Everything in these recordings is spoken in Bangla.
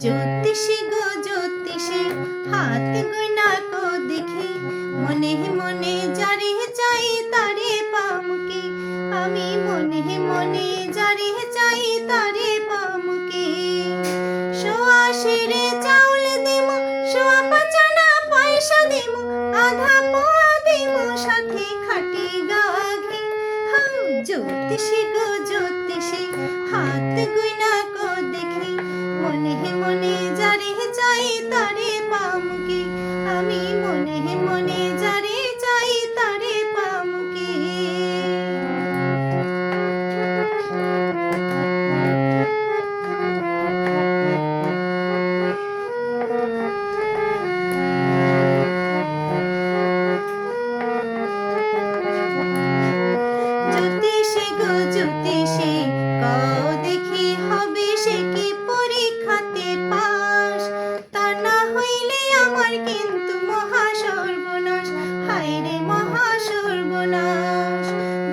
জ্যোতিষী গো জ্যোতিষী, হাত গোনা কো দেখি, মনে মনে যারে চাই তারে পামুকি। আমি মনে মনে যারে চাই তারে পামুকি। সোয়া সেরে চাউল দিমু, সোয়া পাচানা পয়সা দিমু, আধা পোয়া দিমু সাথে খাটি গাওয়া ঘি। হাউ জ্যোতিষী গো জ্যোতিষী, হাত গোনা কো দেখি, মনে মনে যারে চাই তারে পামুকি। আমি মনে মনে যারে চাই তারে পামুকি। জ্যোতিষী গো জ্যোতিষী, কও দেখি হবে সে কি পরীক্ষাতে পাস। তা না হইলে আমার কিন্তু মহা সর্বনাশ, হায় রে মহা সর্বনাশ।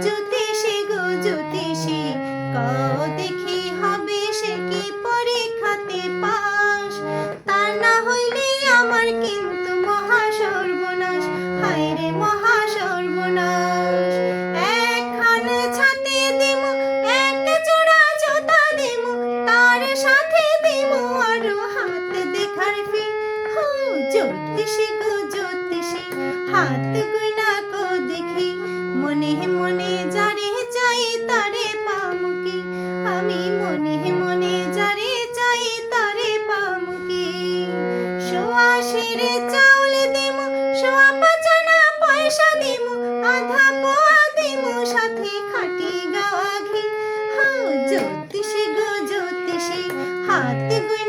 জ্যোতিষী গো জ্যোতিষী, কও দেখি হবে সে কি পরীক্ষাতে পাস। তা না হইলে আমার কিন্তু মহা সর্বনাশ, হায় রে মহা সর্বনাশ। একখান ছাতে দিমু, এক জোড়া জোতা দিমু, তার সাথে দিমু আরো হাত দেখার ফি। হো জ্যোতিষী গো জ্যোতিষী, হাত গোনা কো দেখি, মনে মনে যারে চাই তারে পামুকি। আমি মনে মনে যারে চাই তারে পামুকি। সোয়া সেরে চাউল দিমু, সোয়া পাচানা পয়সা দিমু, আধা পোয়া দিমু সাথে খাটি গাওয়া ঘি। হাউ জ্যোতিষী গো জ্যোতিষী, হাত গোনা